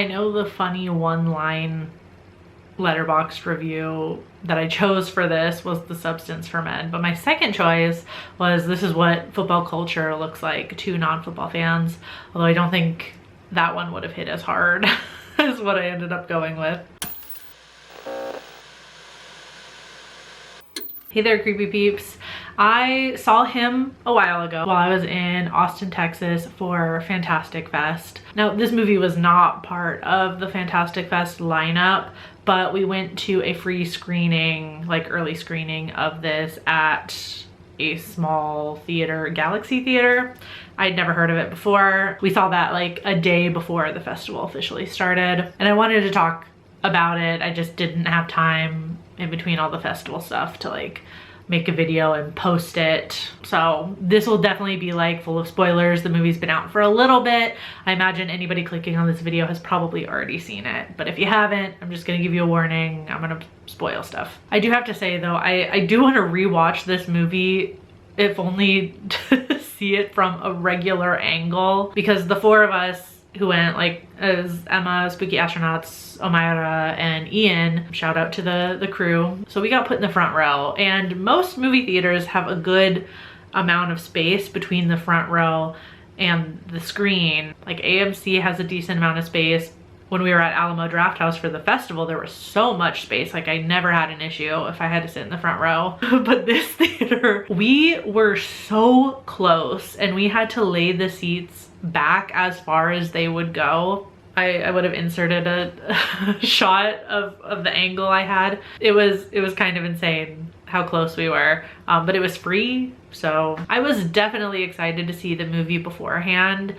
I know the funny one-line Letterboxd review that I chose for this was The Substance for Men, but my second choice was this is what football culture looks like to non-football fans, although I don't think that one would have hit as hard as what I ended up going with. Hey there, creepy peeps. I saw him a while ago while I was in Austin, Texas for Fantastic Fest. Now, this movie was not part of the Fantastic Fest lineup, but we went to a free screening, like early screening of this at a small theater, Galaxy Theater. I'd never heard of it before. We saw that like a day before the festival officially started, and I wanted to talk about it. I just didn't have time in between all the festival stuff to like make a video and post it. So this will definitely be like full of spoilers. The movie's been out for a little bit. I imagine anybody clicking on this video has probably already seen it, but if you haven't, I'm just gonna give you a warning. I'm gonna spoil stuff. I do have to say though, I do want to rewatch this movie, if only to see it from a regular angle, because the four of us who went, like, as Emma, Spooky Astronauts, Omaira, and Ian, shout out to the crew. So we got put in the front row, and most movie theaters have a good amount of space between the front row and the screen. Like AMC has a decent amount of space. When we were at Alamo Drafthouse for the festival, there was so much space. Like I never had an issue if I had to sit in the front row. But this theater, we were so close and we had to lay the seats back as far as they would go. I would have inserted a shot of the angle I had. It was kind of insane how close we were, but it was free. So I was definitely excited to see the movie beforehand.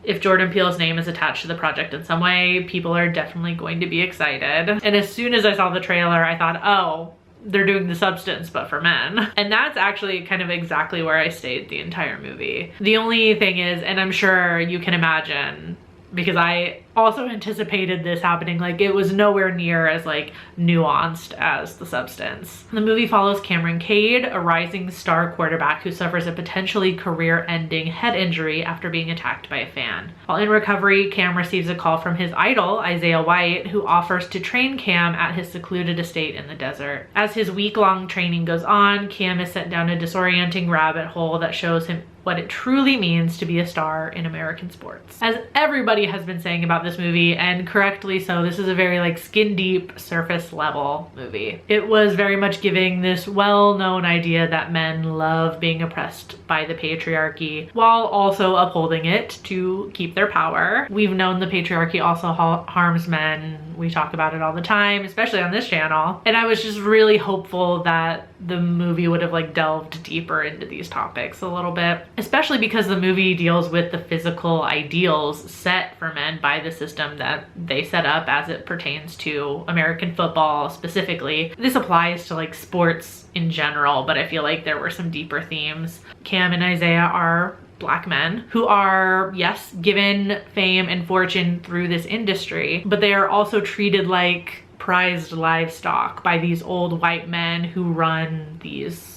If Jordan Peele's name is attached to the project in some way, people are definitely going to be excited. And as soon as I saw the trailer, I thought, oh, they're doing The Substance, but for men. And that's actually kind of exactly where I stayed the entire movie. The only thing is, and I'm sure you can imagine, because I also anticipated this happening, like it was nowhere near as like nuanced as The Substance. The movie follows Cameron Cade, a rising star quarterback who suffers a potentially career-ending head injury after being attacked by a fan. While in recovery, Cam receives a call from his idol, Isaiah White, who offers to train Cam at his secluded estate in the desert. As his week-long training goes on, Cam is sent down a disorienting rabbit hole that shows him what it truly means to be a star in American sports. As everybody has been saying about this movie, and correctly so, this is a very like skin deep, surface level movie. It was very much giving this well-known idea that men love being oppressed by the patriarchy while also upholding it to keep their power. We've known the patriarchy also harms men. We talk about it all the time, especially on this channel. And I was just really hopeful that the movie would have like delved deeper into these topics a little bit, especially because the movie deals with the physical ideals set for men by the system that they set up as it pertains to American football specifically. This applies to like sports in general, but I feel like there were some deeper themes. Cam and Isaiah are Black men who are, yes, given fame and fortune through this industry, but they are also treated like prized livestock by these old white men who run these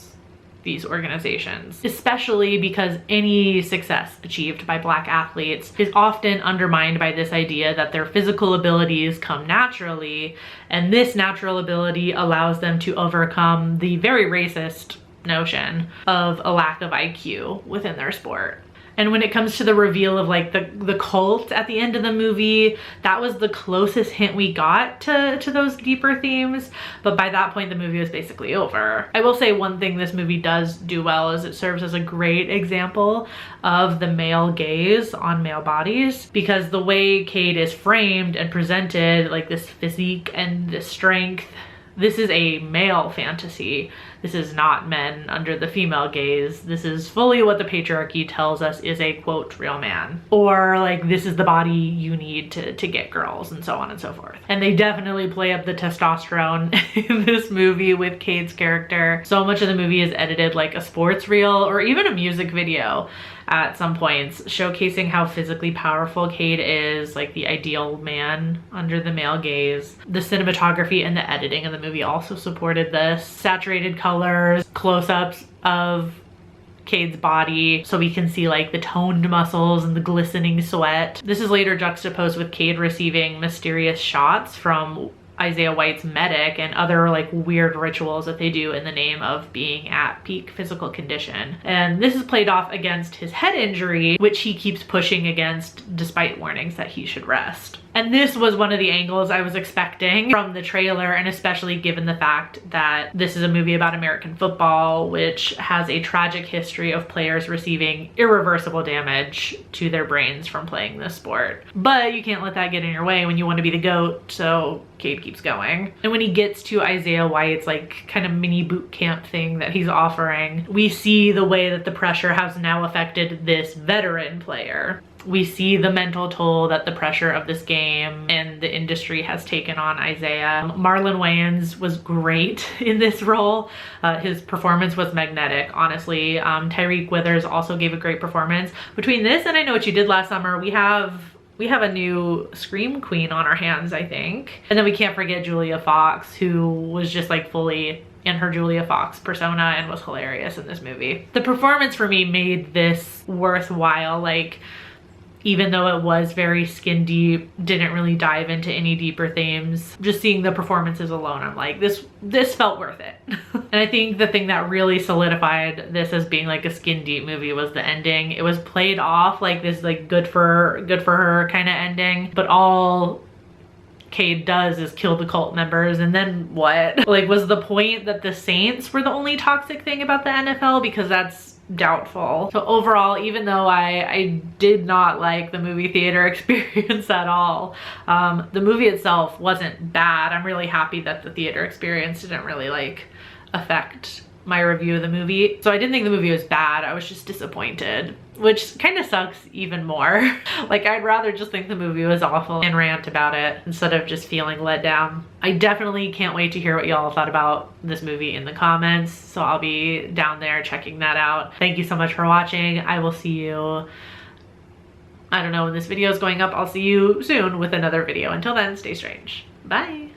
organizations, especially because any success achieved by Black athletes is often undermined by this idea that their physical abilities come naturally, and this natural ability allows them to overcome the very racist notion of a lack of IQ within their sport. And when it comes to the reveal of like the cult at the end of the movie, that was the closest hint we got to those deeper themes. But by that point, the movie was basically over. I will say one thing this movie does do well is it serves as a great example of the male gaze on male bodies, because the way Cade is framed and presented, like this physique and this strength, this is a male fantasy. This is not men under the female gaze. This is fully what the patriarchy tells us is a, quote, real man. Or like, this is the body you need to get girls, and so on and so forth. And they definitely play up the testosterone in this movie with Cade's character. So much of the movie is edited like a sports reel or even a music video at some points, showcasing how physically powerful Cade is, like the ideal man under the male gaze. The cinematography and the editing of the movie also supported this. Saturated colors, close-ups of Cade's body so we can see like the toned muscles and the glistening sweat. This is later juxtaposed with Cade receiving mysterious shots from Isaiah White's medic and other like weird rituals that they do in the name of being at peak physical condition. And this is played off against his head injury, which he keeps pushing against despite warnings that he should rest. And this was one of the angles I was expecting from the trailer, and especially given the fact that this is a movie about American football, which has a tragic history of players receiving irreversible damage to their brains from playing this sport. But you can't let that get in your way when you want to be the GOAT, so Cade keeps going. And when he gets to Isaiah White's like kind of mini boot camp thing that he's offering, we see the way that the pressure has now affected this veteran player. We see the mental toll that the pressure of this game and the industry has taken on Isaiah. Marlon Wayans was great in this role. His performance was magnetic, honestly. Tyreek Withers also gave a great performance. Between this and I Know What You Did Last Summer, we have a new Scream Queen on our hands, I think. And then we can't forget Julia Fox, who was just like fully in her Julia Fox persona and was hilarious in this movie. The performance for me made this worthwhile. Like, even though it was very skin deep, didn't really dive into any deeper themes, just seeing the performances alone, I'm like, this felt worth it. And I think the thing that really solidified this as being like a skin deep movie was the ending. It was played off like this like good for her kind of ending, but all Cade does is kill the cult members, and then what? Like, was the point that the Saints were the only toxic thing about the NFL? Because that's doubtful. So overall, even though I did not like the movie theater experience at all, the movie itself wasn't bad. I'm really happy that the theater experience didn't really like affect my review of the movie. So I didn't think the movie was bad, I was just disappointed, which kind of sucks even more. Like, I'd rather just think the movie was awful and rant about it instead of just feeling let down. I definitely can't wait to hear what y'all thought about this movie in the comments, so I'll be down there checking that out. Thank you so much for watching. I will see you, I don't know when this video is going up, I'll see you soon with another video. Until then, stay strange. Bye.